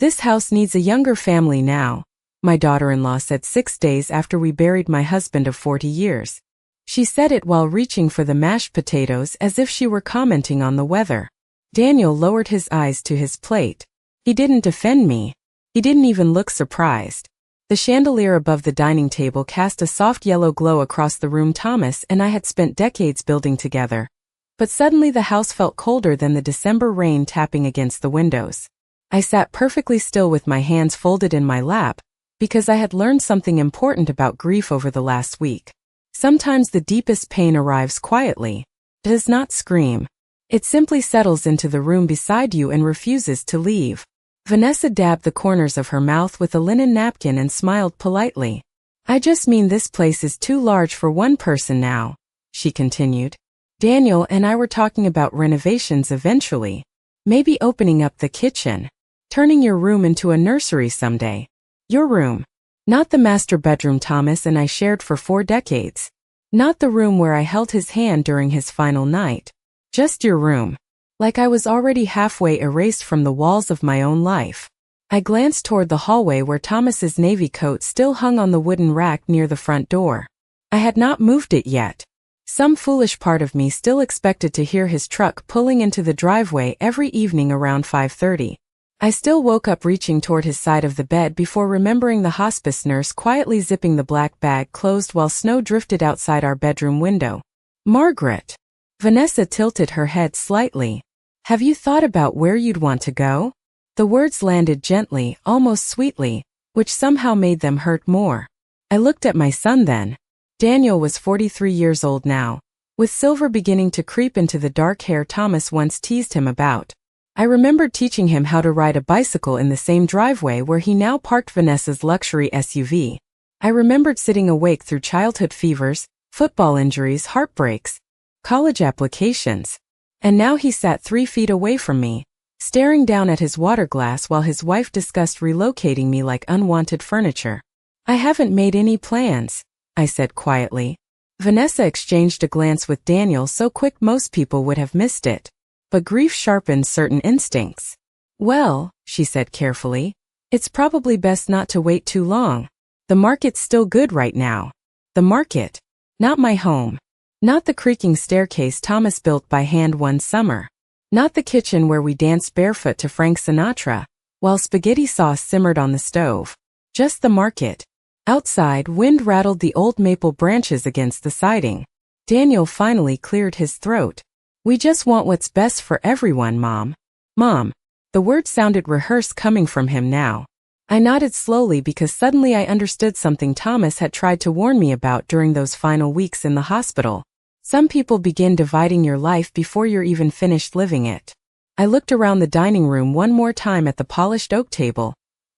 This house needs a younger family now, my daughter-in-law said 6 days after we buried my husband of 40 years. She said it while reaching for the mashed potatoes as if she were commenting on the weather. Daniel lowered his eyes to his plate. He didn't defend me. He didn't even look surprised. The chandelier above the dining table cast a soft yellow glow across the room Thomas and I had spent decades building together. But suddenly the house felt colder than the December rain tapping against the windows. I sat perfectly still with my hands folded in my lap, because I had learned something important about grief over the last week. Sometimes the deepest pain arrives quietly. It does not scream. It simply settles into the room beside you and refuses to leave. Vanessa dabbed the corners of her mouth with a linen napkin and smiled politely. I just mean this place is too large for one person now, she continued. Daniel and I were talking about renovations eventually. Maybe opening up the kitchen. Turning your room into a nursery someday. Your room. Not the master bedroom Thomas and I shared for 4 decades. Not the room where I held his hand during his final night. Just your room. Like I was already halfway erased from the walls of my own life. I glanced toward the hallway where Thomas's navy coat still hung on the wooden rack near the front door. I had not moved it yet. Some foolish part of me still expected to hear his truck pulling into the driveway every evening around 5:30. I still woke up reaching toward his side of the bed before remembering the hospice nurse quietly zipping the black bag closed while snow drifted outside our bedroom window. Margaret. Vanessa tilted her head slightly. Have you thought about where you'd want to go? The words landed gently, almost sweetly, which somehow made them hurt more. I looked at my son then. Daniel was 43 years old now, with silver beginning to creep into the dark hair Thomas once teased him about. I remembered teaching him how to ride a bicycle in the same driveway where he now parked Vanessa's luxury SUV. I remembered sitting awake through childhood fevers, football injuries, heartbreaks, college applications. And now he sat 3 feet away from me, staring down at his water glass while his wife discussed relocating me like unwanted furniture. I haven't made any plans, I said quietly. Vanessa exchanged a glance with Daniel so quick most people would have missed it. But grief sharpens certain instincts. Well, she said carefully, it's probably best not to wait too long. The market's still good right now. The market. Not my home. Not the creaking staircase Thomas built by hand one summer. Not the kitchen where we danced barefoot to Frank Sinatra, while spaghetti sauce simmered on the stove. Just the market. Outside, wind rattled the old maple branches against the siding. Daniel finally cleared his throat. We just want what's best for everyone, Mom. Mom. The word sounded rehearsed coming from him now. I nodded slowly because suddenly I understood something Thomas had tried to warn me about during those final weeks in the hospital. Some people begin dividing your life before you're even finished living it. I looked around the dining room one more time at the polished oak table,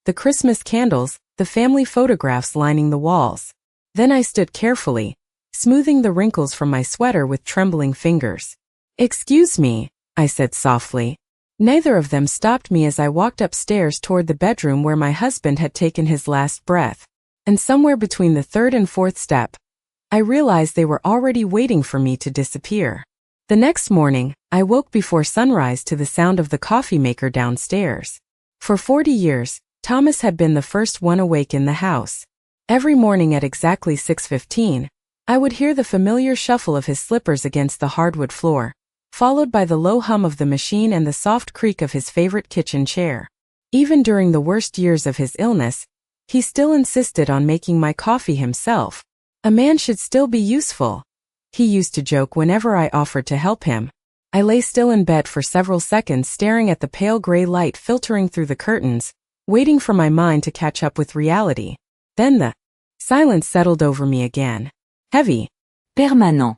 the Christmas candles, the family photographs lining the walls. Then I stood carefully, smoothing the wrinkles from my sweater with trembling fingers. Excuse me, I said softly. Neither of them stopped me as I walked upstairs toward the bedroom where my husband had taken his last breath. And somewhere between the 3rd and 4th step, I realized they were already waiting for me to disappear. The next morning, I woke before sunrise to the sound of the coffee maker downstairs. For 40 years, Thomas had been the first one awake in the house. Every morning at exactly 6:15, I would hear the familiar shuffle of his slippers against the hardwood floor, followed by the low hum of the machine and the soft creak of his favorite kitchen chair. Even during the worst years of his illness, he still insisted on making my coffee himself. A man should still be useful, he used to joke whenever I offered to help him. I lay still in bed for several seconds staring at the pale gray light filtering through the curtains, waiting for my mind to catch up with reality. Then the silence settled over me again. Heavy. Permanent.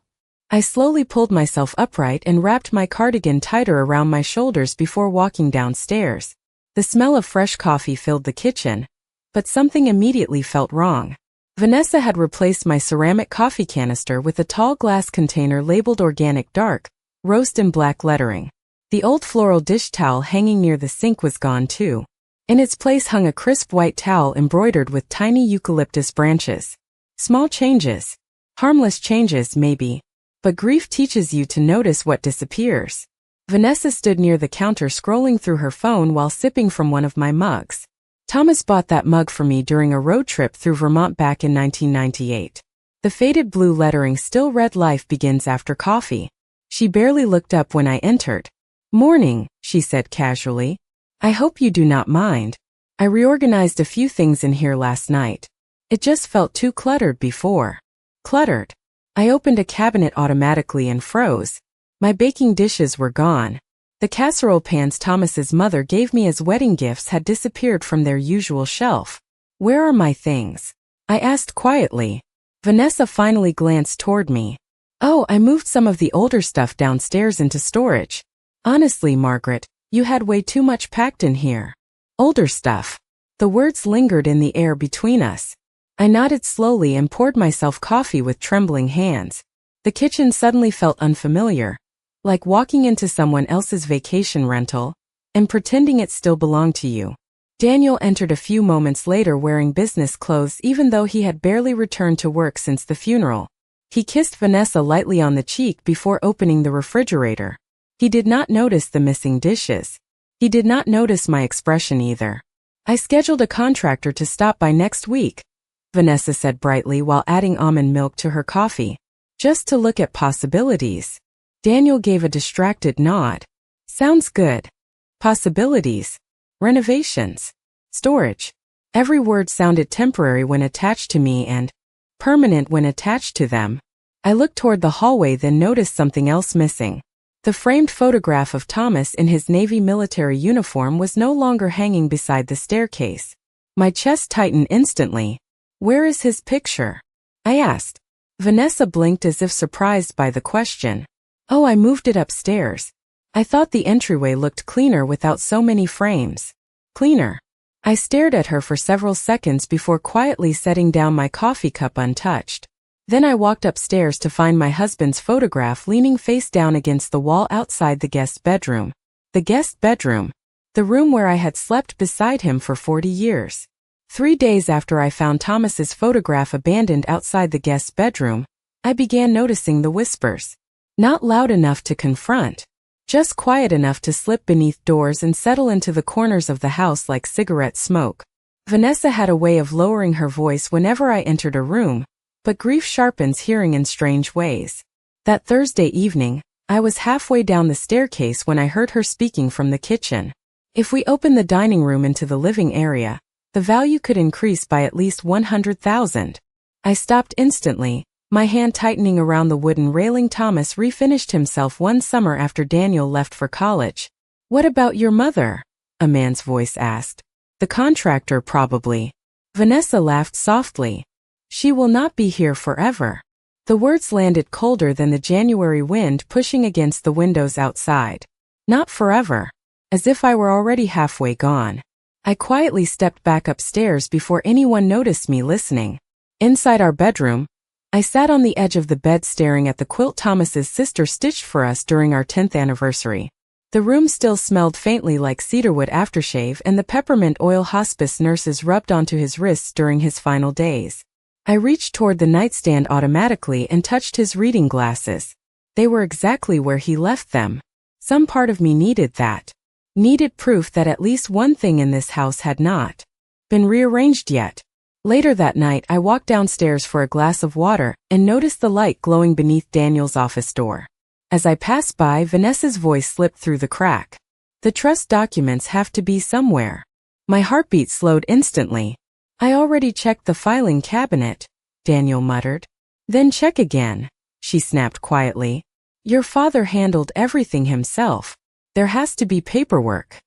I slowly pulled myself upright and wrapped my cardigan tighter around my shoulders before walking downstairs. The smell of fresh coffee filled the kitchen, but something immediately felt wrong. Vanessa had replaced my ceramic coffee canister with a tall glass container labeled organic dark, roast in black lettering. The old floral dish towel hanging near the sink was gone too. In its place hung a crisp white towel embroidered with tiny eucalyptus branches. Small changes. Harmless changes, maybe. But grief teaches you to notice what disappears. Vanessa stood near the counter scrolling through her phone while sipping from one of my mugs. Thomas bought that mug for me during a road trip through Vermont back in 1998. The faded blue lettering still read "Life begins after coffee." She barely looked up when I entered. "Morning," she said casually. "I hope you do not mind. I reorganized a few things in here last night. It just felt too cluttered before." Cluttered. I opened a cabinet automatically and froze. My baking dishes were gone. The casserole pans Thomas's mother gave me as wedding gifts had disappeared from their usual shelf. "Where are my things?" I asked quietly. Vanessa finally glanced toward me. "Oh, I moved some of the older stuff downstairs into storage. Honestly, Margaret, you had way too much packed in here." "Older stuff." The words lingered in the air between us. I nodded slowly and poured myself coffee with trembling hands. The kitchen suddenly felt unfamiliar, like walking into someone else's vacation rental and pretending it still belonged to you. Daniel entered a few moments later wearing business clothes even though he had barely returned to work since the funeral. He kissed Vanessa lightly on the cheek before opening the refrigerator. He did not notice the missing dishes. He did not notice my expression either. "I scheduled a contractor to stop by next week," Vanessa said brightly while adding almond milk to her coffee. "Just to look at possibilities." Daniel gave a distracted nod. "Sounds good. Possibilities. Renovations. Storage." Every word sounded temporary when attached to me and permanent when attached to them. I looked toward the hallway, then noticed something else missing. The framed photograph of Thomas in his Navy military uniform was no longer hanging beside the staircase. My chest tightened instantly. "Where is his picture?" I asked. Vanessa blinked as if surprised by the question. "Oh, I moved it upstairs. I thought the entryway looked cleaner without so many frames." "Cleaner?" I stared at her for several seconds before quietly setting down my coffee cup untouched. Then I walked upstairs to find my husband's photograph leaning face down against the wall outside the guest bedroom. The guest bedroom. The room where I had slept beside him for 40 years. 3 days after I found Thomas's photograph abandoned outside the guest bedroom, I began noticing the whispers. Not loud enough to confront. Just quiet enough to slip beneath doors and settle into the corners of the house like cigarette smoke. Vanessa had a way of lowering her voice whenever I entered a room, but grief sharpens hearing in strange ways. That Thursday evening, I was halfway down the staircase when I heard her speaking from the kitchen. "If we open the dining room into the living area, the value could increase by at least 100,000. I stopped instantly, my hand tightening around the wooden railing Thomas refinished himself one summer after Daniel left for college. "What about your mother?" a man's voice asked. "The contractor, probably." Vanessa laughed softly. "She will not be here forever." The words landed colder than the January wind pushing against the windows outside. Not forever. As if I were already halfway gone. I quietly stepped back upstairs before anyone noticed me listening. Inside our bedroom, I sat on the edge of the bed staring at the quilt Thomas's sister stitched for us during our 10th anniversary. The room still smelled faintly like cedarwood aftershave and the peppermint oil hospice nurses rubbed onto his wrists during his final days. I reached toward the nightstand automatically and touched his reading glasses. They were exactly where he left them. Some part of me needed that. Needed proof that at least one thing in this house had not been rearranged yet. Later that night, I walked downstairs for a glass of water and noticed the light glowing beneath Daniel's office door. As I passed by, Vanessa's voice slipped through the crack. "The trust documents have to be somewhere." My heartbeat slowed instantly. "I already checked the filing cabinet," Daniel muttered. "Then check again," she snapped quietly. "Your father handled everything himself. There has to be paperwork."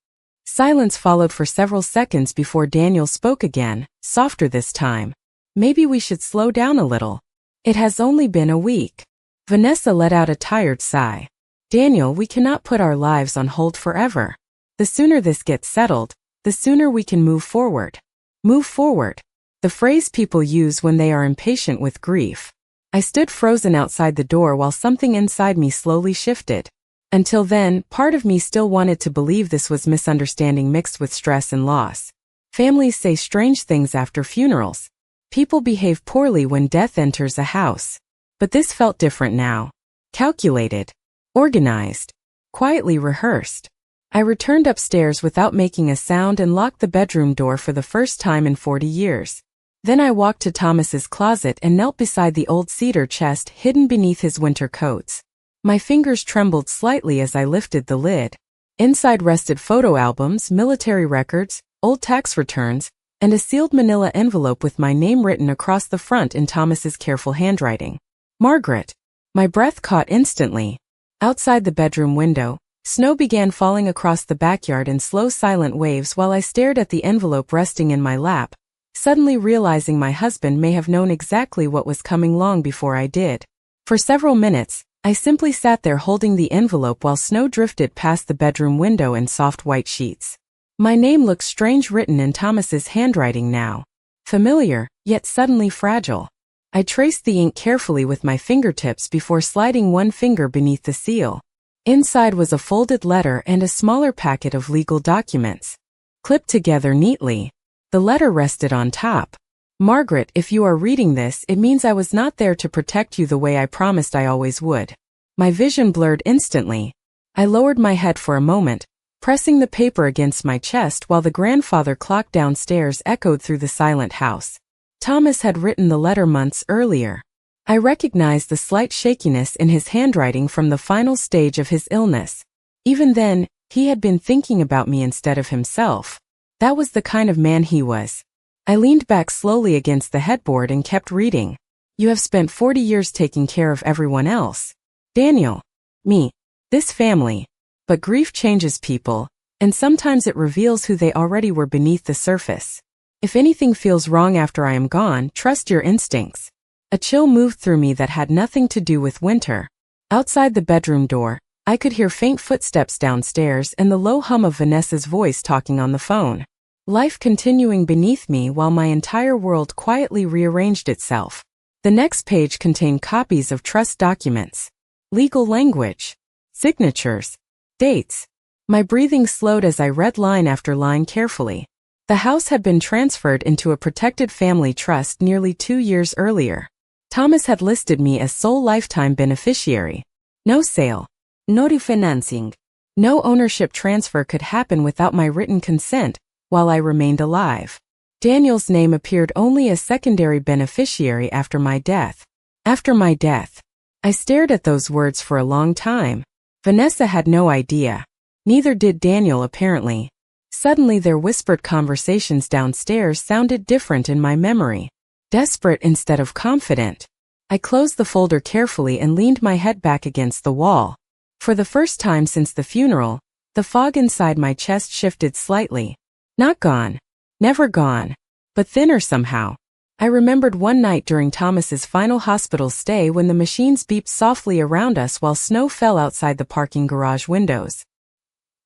Silence followed for several seconds before Daniel spoke again, softer this time. "Maybe we should slow down a little. It has only been a week." Vanessa let out a tired sigh. "Daniel, we cannot put our lives on hold forever. The sooner this gets settled, the sooner we can move forward." Move forward. The phrase people use when they are impatient with grief. I stood frozen outside the door while something inside me slowly shifted. Until then, part of me still wanted to believe this was misunderstanding mixed with stress and loss. Families say strange things after funerals. People behave poorly when death enters a house. But this felt different now. Calculated. Organized. quietly rehearsed. I returned upstairs without making a sound and locked the bedroom door for the first time in 40 years. Then I walked to Thomas's closet and knelt beside the old cedar chest hidden beneath his winter coats. My fingers trembled slightly as I lifted the lid. Inside rested photo albums, military records, old tax returns, and a sealed manila envelope with my name written across the front in Thomas's careful handwriting. Margaret. My breath caught instantly. Outside the bedroom window, snow began falling across the backyard in slow silent waves while I stared at the envelope resting in my lap, suddenly realizing my husband may have known exactly what was coming long before I did. For several minutes, I simply sat there holding the envelope while snow drifted past the bedroom window in soft white sheets. My name looked strange written in Thomas's handwriting now. Familiar, yet suddenly fragile. I traced the ink carefully with my fingertips before sliding one finger beneath the seal. Inside was a folded letter and a smaller packet of legal documents. Clipped together neatly. The letter rested on top. Margaret, if you are reading this, it means I was not there to protect you the way I promised I always would. My vision blurred instantly. I lowered my head for a moment, pressing the paper against my chest while the grandfather clock downstairs echoed through the silent house. Thomas had written the letter months earlier. I recognized the slight shakiness in his handwriting from the final stage of his illness. Even then, he had been thinking about me instead of himself. That was the kind of man he was. I leaned back slowly against the headboard and kept reading. You have spent 40 years taking care of everyone else. Daniel. Me. This family. But grief changes people, and sometimes it reveals who they already were beneath the surface. If anything feels wrong after I am gone, trust your instincts. A chill moved through me that had nothing to do with winter. Outside the bedroom door, I could hear faint footsteps downstairs and the low hum of Vanessa's voice talking on the phone. Life continuing beneath me while my entire world quietly rearranged itself. The next page contained copies of trust documents, legal language, signatures, dates. My breathing slowed as I read line after line carefully. The house had been transferred into a protected family trust nearly 2 years earlier. Thomas had listed me as sole lifetime beneficiary. No sale. No refinancing. No ownership transfer could happen without my written consent while I remained alive. Daniel's name appeared only as secondary beneficiary after my death. After my death. I stared at those words for a long time. Vanessa had no idea. Neither did Daniel apparently. Suddenly their whispered conversations downstairs sounded different in my memory. Desperate instead of confident. I closed the folder carefully and leaned my head back against the wall. For the first time since the funeral, the fog inside my chest shifted slightly. Not gone. Never gone. But thinner somehow. I remembered one night during Thomas's final hospital stay when the machines beeped softly around us while snow fell outside the parking garage windows.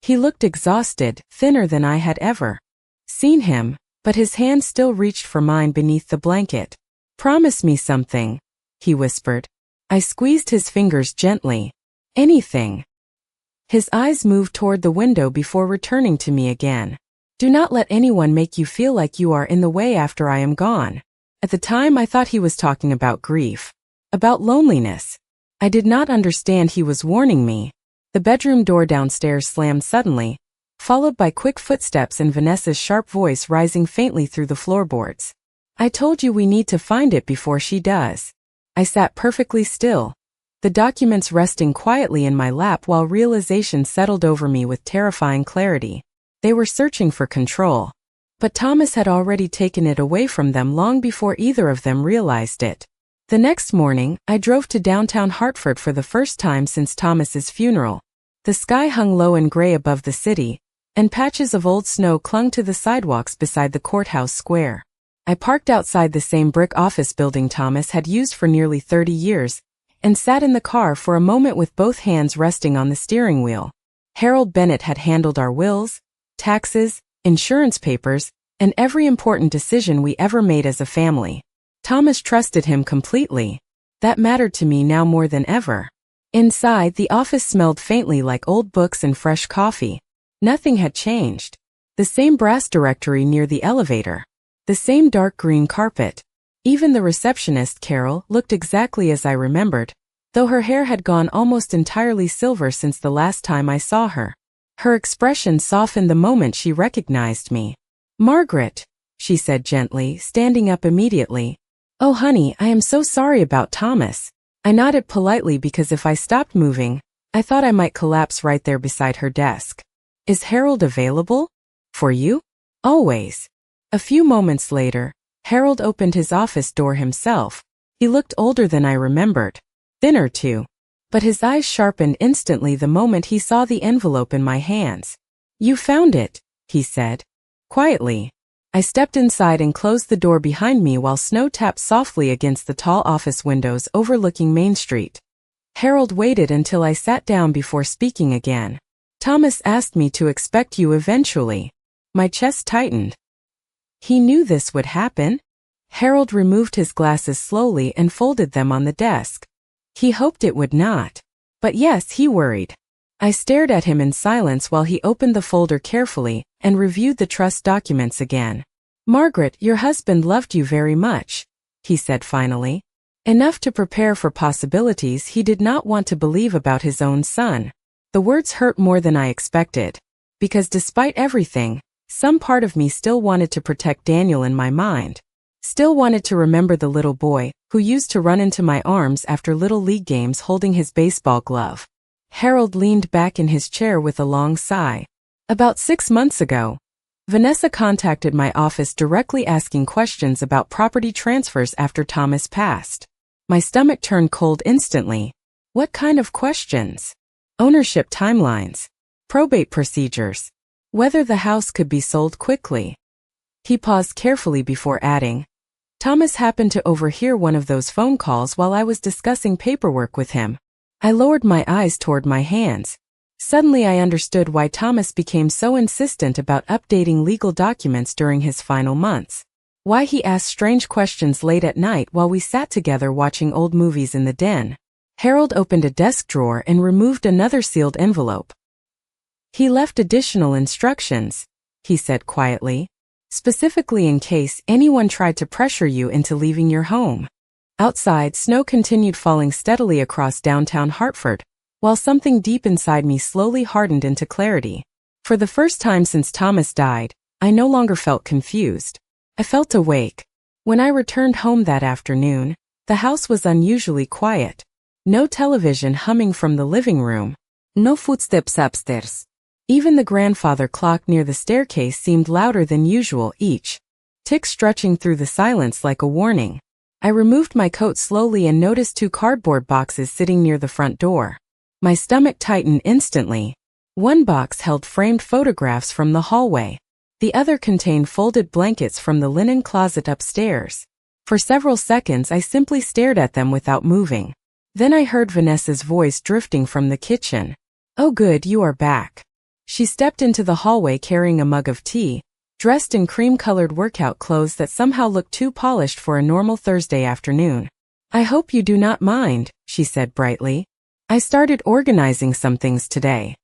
He looked exhausted, thinner than I had ever seen him, but his hand still reached for mine beneath the blanket. Promise me something, he whispered. I squeezed his fingers gently. Anything. His eyes moved toward the window before returning to me again. Do not let anyone make you feel like you are in the way after I am gone. At the time I thought he was talking about grief. About loneliness. I did not understand he was warning me. The bedroom door downstairs slammed suddenly, followed by quick footsteps and Vanessa's sharp voice rising faintly through the floorboards. I told you we need to find it before she does. I sat perfectly still, the documents resting quietly in my lap while realization settled over me with terrifying clarity. They were searching for control. But Thomas had already taken it away from them long before either of them realized it. The next morning, I drove to downtown Hartford for the first time since Thomas's funeral. The sky hung low and gray above the city, and patches of old snow clung to the sidewalks beside the courthouse square. I parked outside the same brick office building Thomas had used for nearly 30 years, and sat in the car for a moment with both hands resting on the steering wheel. Harold Bennett had handled our wills, taxes, insurance papers, and every important decision we ever made as a family. Thomas trusted him completely. That mattered to me now more than ever. Inside, the office smelled faintly like old books and fresh coffee. Nothing had changed. The same brass directory near the elevator. The same dark green carpet. Even the receptionist, Carol, looked exactly as I remembered, though her hair had gone almost entirely silver since the last time I saw her. Her expression softened the moment she recognized me. "Margaret," she said gently, standing up immediately. "Oh honey, I am so sorry about Thomas." I nodded politely because if I stopped moving, I thought I might collapse right there beside her desk. "Is Harold available? For you?" "Always." A few moments later, Harold opened his office door himself. He looked older than I remembered. Thinner too. But his eyes sharpened instantly the moment he saw the envelope in my hands. "You found it," he said. Quietly, I stepped inside and closed the door behind me while snow tapped softly against the tall office windows overlooking Main Street. Harold waited until I sat down before speaking again. "Thomas asked me to expect you eventually." My chest tightened. He knew this would happen? Harold removed his glasses slowly and folded them on the desk. He hoped it would not. But yes, he worried. I stared at him in silence while he opened the folder carefully and reviewed the trust documents again. "Margaret, your husband loved you very much," he said finally. Enough to prepare for possibilities he did not want to believe about his own son. The words hurt more than I expected. Because despite everything, some part of me still wanted to protect Daniel in my mind. Still wanted to remember the little boy who used to run into my arms after Little League games holding his baseball glove. Harold leaned back in his chair with a long sigh. "About 6 months ago, Vanessa contacted my office directly asking questions about property transfers after Thomas passed. My stomach turned cold instantly. What kind of questions? Ownership timelines, probate procedures, whether the house could be sold quickly." He paused carefully before adding, "Thomas happened to overhear one of those phone calls while I was discussing paperwork with him." I lowered my eyes toward my hands. Suddenly I understood why Thomas became so insistent about updating legal documents during his final months. Why he asked strange questions late at night while we sat together watching old movies in the den. Harold opened a desk drawer and removed another sealed envelope. "He left additional instructions," he said quietly, "specifically in case anyone tried to pressure you into leaving your home." Outside, snow continued falling steadily across downtown Hartford, while something deep inside me slowly hardened into clarity. For the first time since Thomas died, I no longer felt confused. I felt awake. When I returned home that afternoon, the house was unusually quiet. No television humming from the living room. No footsteps upstairs. Even the grandfather clock near the staircase seemed louder than usual, each tick stretching through the silence like a warning. I removed my coat slowly and noticed 2 cardboard boxes sitting near the front door. My stomach tightened instantly. One box held framed photographs from the hallway. The other contained folded blankets from the linen closet upstairs. For several seconds I simply stared at them without moving. Then I heard Vanessa's voice drifting from the kitchen. "Oh good, you are back." She stepped into the hallway carrying a mug of tea, dressed in cream-colored workout clothes that somehow looked too polished for a normal Thursday afternoon. "I hope you do not mind," she said brightly. "I started organizing some things today."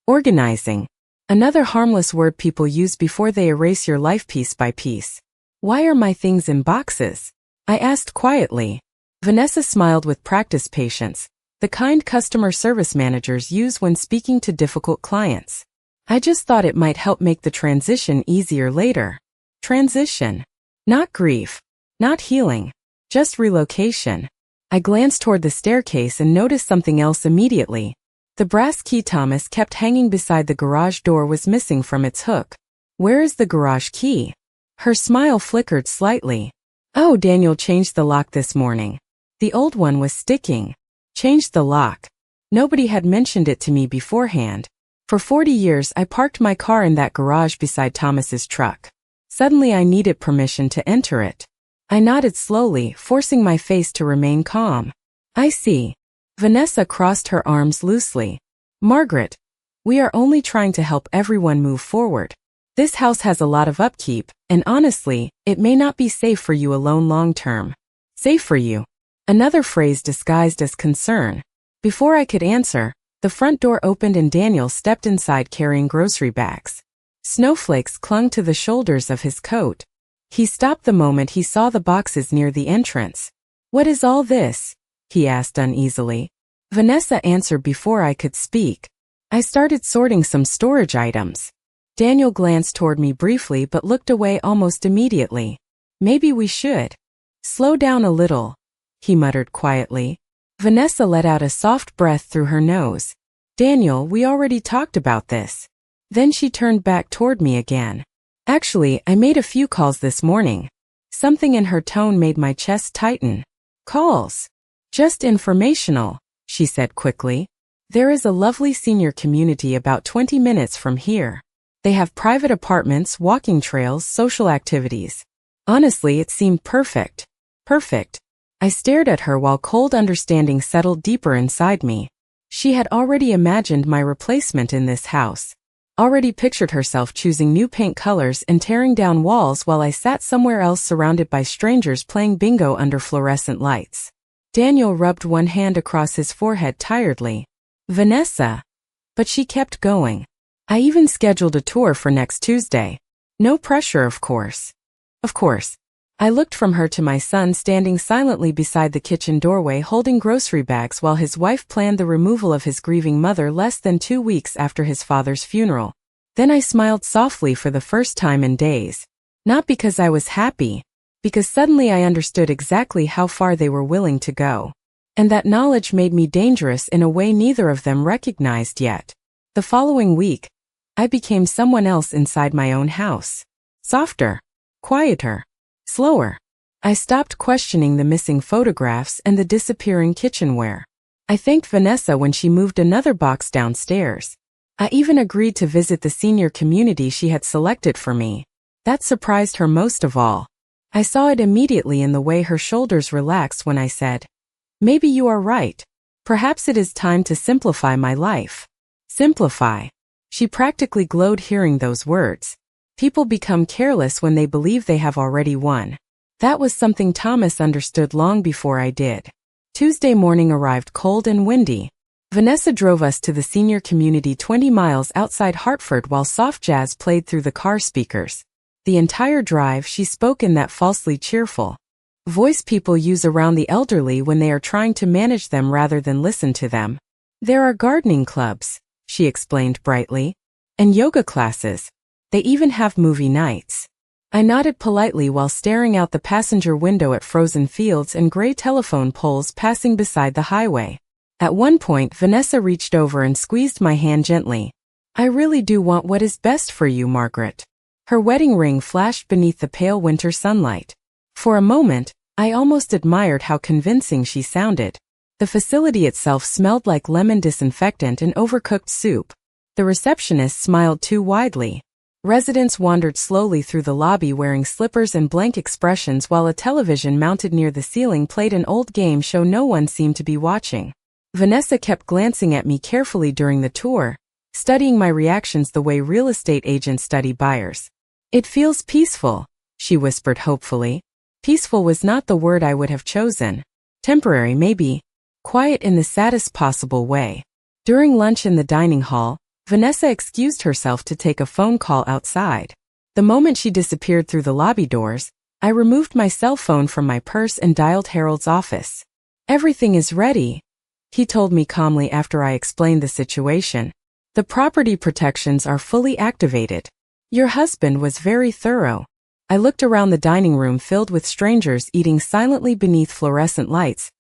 Organizing. Another harmless word people use before they erase your life piece by piece. "Why are my things in boxes?" I asked quietly. Vanessa smiled with practiced patience, the kind customer service managers use when speaking to difficult clients. "I just thought it might help make the transition easier later." Transition. Not grief. Not healing. Just relocation. I glanced toward the staircase and noticed something else immediately. The brass key Thomas kept hanging beside the garage door was missing from its hook. "Where is the garage key?" Her smile flickered slightly. "Oh, Daniel changed the lock this morning. The old one was sticking." Changed the lock. Nobody had mentioned it to me beforehand. For 40 years I parked my car in that garage beside Thomas's truck. Suddenly I needed permission to enter it. I nodded slowly, forcing my face to remain calm. "I see." Vanessa crossed her arms loosely. "Margaret, we are only trying to help everyone move forward. This house has a lot of upkeep, and honestly, it may not be safe for you alone long term." "Safe for you." Another phrase disguised as concern. Before I could answer, the front door opened and Daniel stepped inside carrying grocery bags. Snowflakes clung to the shoulders of his coat. He stopped the moment he saw the boxes near the entrance. "What is all this?" he asked uneasily. Vanessa answered before I could speak. I started sorting some storage items. Daniel glanced toward me briefly but looked away almost immediately. Maybe we should slow down a little, he muttered quietly. Vanessa let out a soft breath through her nose. Daniel, we already talked about this. Then she turned back toward me again. Actually, I made a few calls this morning. Something in her tone made my chest tighten. Calls? Just informational, she said quickly. There is a lovely senior community about 20 minutes from here. They have private apartments, walking trails, social activities. Honestly, it seemed perfect. Perfect. I stared at her while cold understanding settled deeper inside me. She had already imagined my replacement in this house. Already pictured herself choosing new paint colors and tearing down walls while I sat somewhere else surrounded by strangers playing bingo under fluorescent lights. Daniel rubbed one hand across his forehead tiredly. Vanessa. But she kept going. I even scheduled a tour for next Tuesday. No pressure, of course. Of course. I looked from her to my son standing silently beside the kitchen doorway holding grocery bags while his wife planned the removal of his grieving mother less than 2 weeks after his father's funeral. Then I smiled softly for the first time in days. Not because I was happy, because suddenly I understood exactly how far they were willing to go. And that knowledge made me dangerous in a way neither of them recognized yet. The following week, I became someone else inside my own house. Softer. Quieter. Slower. I stopped questioning the missing photographs and the disappearing kitchenware. I thanked Vanessa when she moved another box downstairs. I even agreed to visit the senior community she had selected for me. That surprised her most of all. I saw it immediately in the way her shoulders relaxed when I said, "Maybe you are right. Perhaps it is time to simplify my life." Simplify. She practically glowed hearing those words. People become careless when they believe they have already won. That was something Thomas understood long before I did. Tuesday morning arrived cold and windy. Vanessa drove us to the senior community 20 miles outside Hartford while soft jazz played through the car speakers. The entire drive she spoke in that falsely cheerful voice people use around the elderly when they are trying to manage them rather than listen to them. There are gardening clubs, she explained brightly, and yoga classes. They even have movie nights. I nodded politely while staring out the passenger window at frozen fields and gray telephone poles passing beside the highway. At one point, Vanessa reached over and squeezed my hand gently. I really do want what is best for you, Margaret. Her wedding ring flashed beneath the pale winter sunlight. For a moment, I almost admired how convincing she sounded. The facility itself smelled like lemon disinfectant and overcooked soup. The receptionist smiled too widely. Residents wandered slowly through the lobby wearing slippers and blank expressions while a television mounted near the ceiling played an old game show no one seemed to be watching. Vanessa kept glancing at me carefully during the tour, studying my reactions the way real estate agents study buyers. It feels peaceful, she whispered hopefully. Peaceful was not the word I would have chosen. Temporary maybe. Quiet in the saddest possible way. During lunch in the dining hall, Vanessa excused herself to take a phone call outside. The moment she disappeared through the lobby doors, I removed my cell phone from my purse and dialed Harold's office. Everything is ready, he told me calmly after I explained the situation. The property protections are fully activated. Your husband was very thorough. I looked around the dining room filled with strangers eating silently beneath fluorescent lights,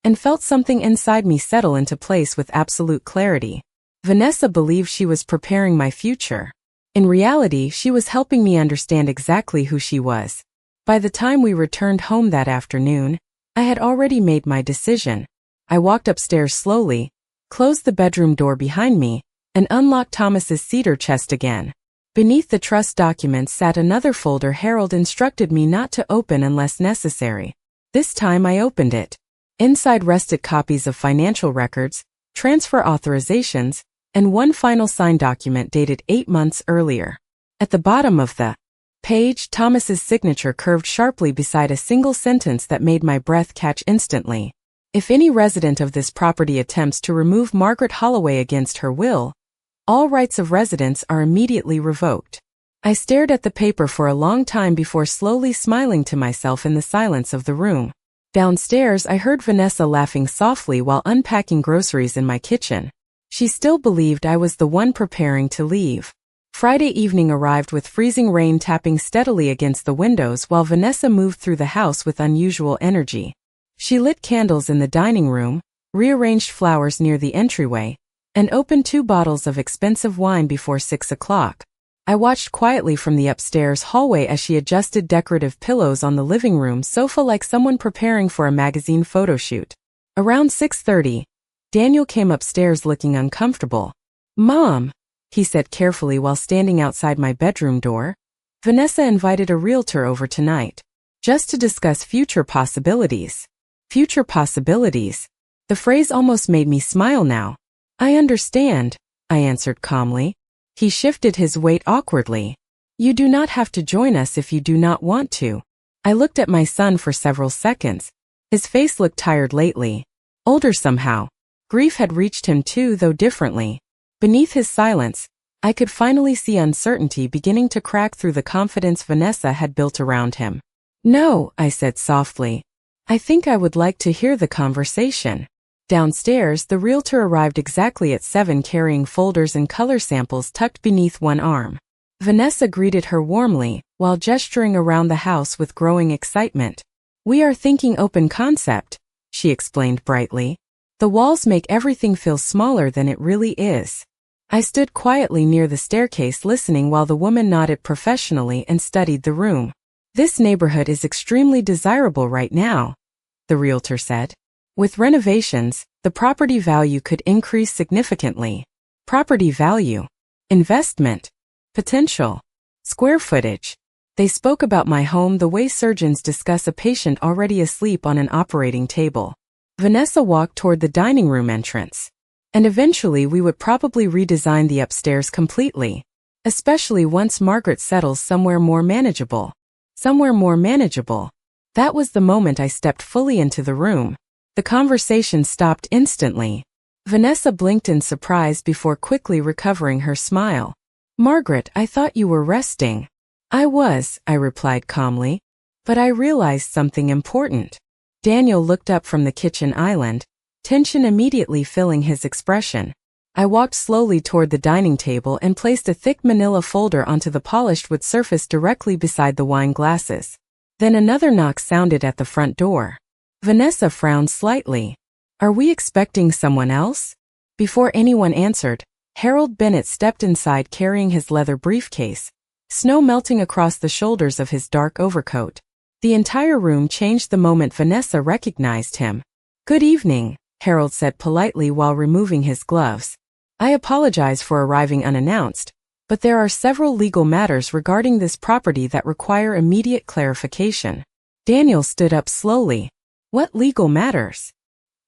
and felt something inside me settle into place with absolute clarity. Vanessa believed she was preparing my future. In reality, she was helping me understand exactly who she was. By the time we returned home that afternoon, I had already made my decision. I walked upstairs slowly, closed the bedroom door behind me, and unlocked Thomas's cedar chest again. Beneath the trust documents sat another folder Harold instructed me not to open unless necessary. This time I opened it. Inside rested copies of financial records, transfer authorizations, and one final signed document dated 8 months earlier. At the bottom of the page, Thomas's signature curved sharply beside a single sentence that made my breath catch instantly. If any resident of this property attempts to remove Margaret Holloway against her will, all rights of residence are immediately revoked. I stared at the paper for a long time before slowly smiling to myself in the silence of the room. Downstairs, I heard Vanessa laughing softly while unpacking groceries in my kitchen. She still believed I was the one preparing to leave. Friday evening arrived with freezing rain tapping steadily against the windows while Vanessa moved through the house with unusual energy. She lit candles in the dining room, rearranged flowers near the entryway, and opened 2 bottles of expensive wine before 6 o'clock. I watched quietly from the upstairs hallway as she adjusted decorative pillows on the living room sofa like someone preparing for a magazine photo shoot. Around 6:30, Daniel came upstairs looking uncomfortable. "Mom," he said carefully while standing outside my bedroom door, "Vanessa invited a realtor over tonight. Just to discuss future possibilities." Future possibilities. The phrase almost made me smile now. "I understand," I answered calmly. He shifted his weight awkwardly. "You do not have to join us if you do not want to." I looked at my son for several seconds. His face looked tired lately. Older somehow. Grief had reached him too, though differently. Beneath his silence, I could finally see uncertainty beginning to crack through the confidence Vanessa had built around him. "No," I said softly. "I think I would like to hear the conversation." Downstairs, the realtor arrived exactly at 7 carrying folders and color samples tucked beneath one arm. Vanessa greeted her warmly, while gesturing around the house with growing excitement. "We are thinking open concept," she explained brightly. "The walls make everything feel smaller than it really is." I stood quietly near the staircase listening while the woman nodded professionally and studied the room. "This neighborhood is extremely desirable right now," the realtor said. "With renovations, the property value could increase significantly." Property value, investment, potential, square footage. They spoke about my home the way surgeons discuss a patient already asleep on an operating table. Vanessa walked toward the dining room entrance. "And eventually we would probably redesign the upstairs completely, especially once Margaret settles somewhere more manageable." Somewhere more manageable. That was the moment I stepped fully into the room. The conversation stopped instantly. Vanessa blinked in surprise before quickly recovering her smile. "Margaret, I thought you were resting." "I was," I replied calmly. "But I realized something important." Daniel looked up from the kitchen island, tension immediately filling his expression. I walked slowly toward the dining table and placed a thick manila folder onto the polished wood surface directly beside the wine glasses. Then another knock sounded at the front door. Vanessa frowned slightly. "Are we expecting someone else?" Before anyone answered, Harold Bennett stepped inside carrying his leather briefcase, snow melting across the shoulders of his dark overcoat. The entire room changed the moment Vanessa recognized him. "Good evening," Harold said politely while removing his gloves. "I apologize for arriving unannounced, but there are several legal matters regarding this property that require immediate clarification." Daniel stood up slowly. "What legal matters?"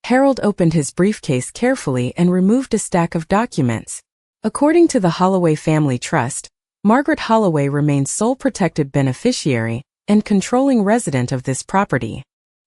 Harold opened his briefcase carefully and removed a stack of documents. According to the Holloway Family Trust, Margaret Holloway remains sole protected beneficiary and controlling resident of this property.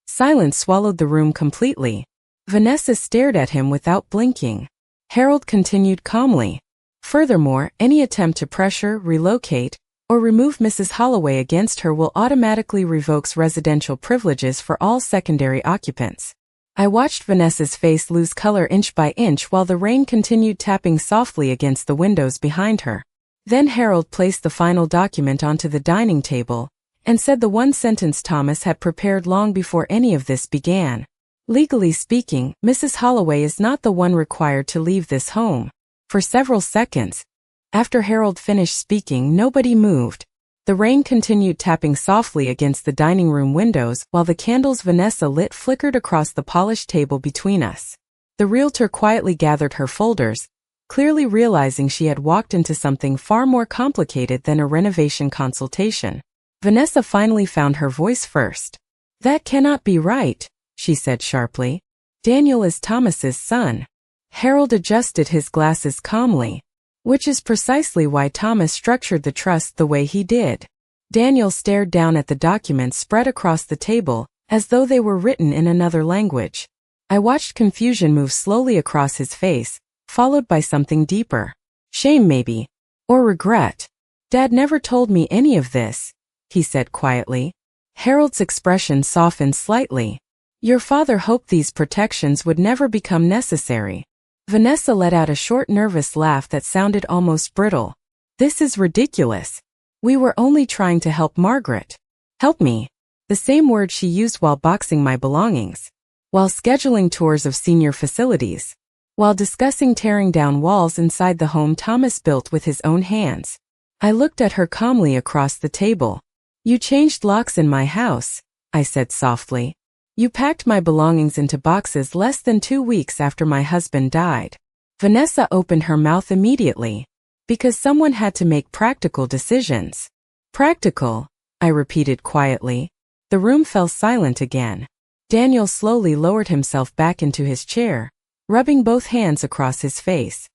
Silence swallowed the room completely. Vanessa stared at him without blinking. Harold continued calmly. "Furthermore, any attempt to pressure, relocate, or remove Mrs. Holloway against her will automatically revoke residential privileges for all secondary occupants." I watched Vanessa's face lose color inch by inch while the rain continued tapping softly against the windows behind her. Then Harold placed the final document onto the dining table and said the one sentence Thomas had prepared long before any of this began. "Legally speaking, Mrs. Holloway is not the one required to leave this home." For several seconds, after Harold finished speaking, nobody moved. The rain continued tapping softly against the dining room windows while the candles Vanessa lit flickered across the polished table between us. The realtor quietly gathered her folders, clearly realizing she had walked into something far more complicated than a renovation consultation. Vanessa finally found her voice first. "That cannot be right," she said sharply. "Daniel is Thomas's son." Harold adjusted his glasses calmly. "Which is precisely why Thomas structured the trust the way he did." Daniel stared down at the documents spread across the table, as though they were written in another language. I watched confusion move slowly across his face, followed by something deeper. "Shame maybe. Or regret. Dad never told me any of this," he said quietly. Harold's expression softened slightly. Your father hoped these protections would never become necessary. Vanessa let out a short nervous laugh that sounded almost brittle. This is ridiculous. We were only trying to help Margaret. Help me. The same word she used while boxing my belongings. While scheduling tours of senior facilities. While discussing tearing down walls inside the home Thomas built with his own hands. I looked at her calmly across the table. You changed locks in my house, I said softly. You packed my belongings into boxes less than 2 weeks after my husband died. Vanessa opened her mouth immediately. Because someone had to make practical decisions. Practical, I repeated quietly. The room fell silent again. Daniel slowly lowered himself back into his chair, rubbing both hands across his face.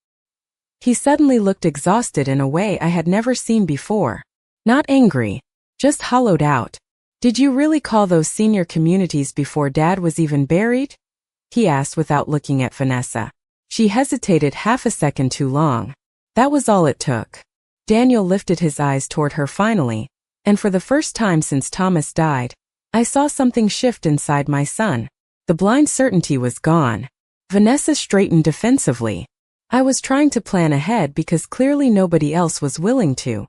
He suddenly looked exhausted in a way I had never seen before. Not angry, just hollowed out. Did you really call those senior communities before Dad was even buried? He asked without looking at Vanessa. She hesitated half a second too long. That was all it took. Daniel lifted his eyes toward her finally, and for the first time since Thomas died, I saw something shift inside my son. The blind certainty was gone. Vanessa straightened defensively. I was trying to plan ahead because clearly nobody else was willing to.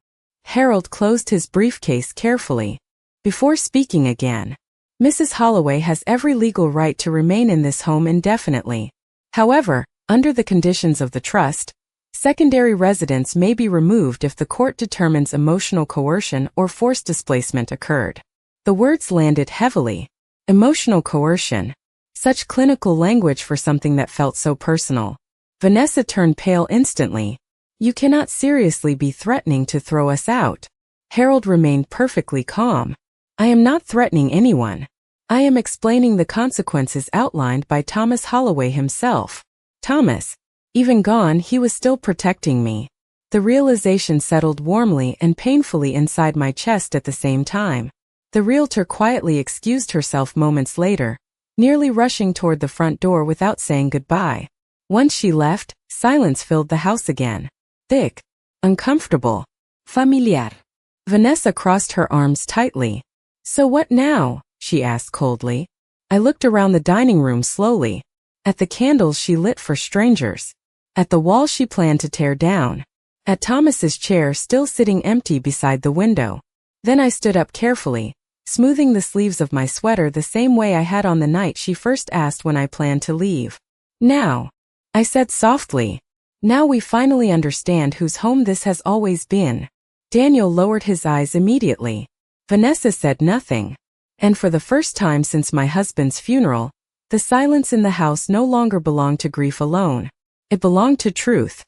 Harold closed his briefcase carefully. Before speaking again, Mrs. Holloway has every legal right to remain in this home indefinitely. However, under the conditions of the trust, secondary residence may be removed if the court determines emotional coercion or forced displacement occurred. The words landed heavily. Emotional coercion. Such clinical language for something that felt so personal. Vanessa turned pale instantly. You cannot seriously be threatening to throw us out. Harold remained perfectly calm. I am not threatening anyone. I am explaining the consequences outlined by Thomas Holloway himself. Thomas. Even gone, he was still protecting me. The realization settled warmly and painfully inside my chest at the same time. The realtor quietly excused herself moments later, nearly rushing toward the front door without saying goodbye. Once she left, silence filled the house again. Thick, uncomfortable, familiar. Vanessa crossed her arms tightly. So what now? She asked coldly. I looked around the dining room slowly. At the candles she lit for strangers. At the wall she planned to tear down. At Thomas's chair still sitting empty beside the window. Then I stood up carefully, smoothing the sleeves of my sweater the same way I had on the night she first asked when I planned to leave. Now, I said softly, now we finally understand whose home this has always been. Daniel lowered his eyes immediately. Vanessa said nothing. And for the first time since my husband's funeral, the silence in the house no longer belonged to grief alone. It belonged to truth.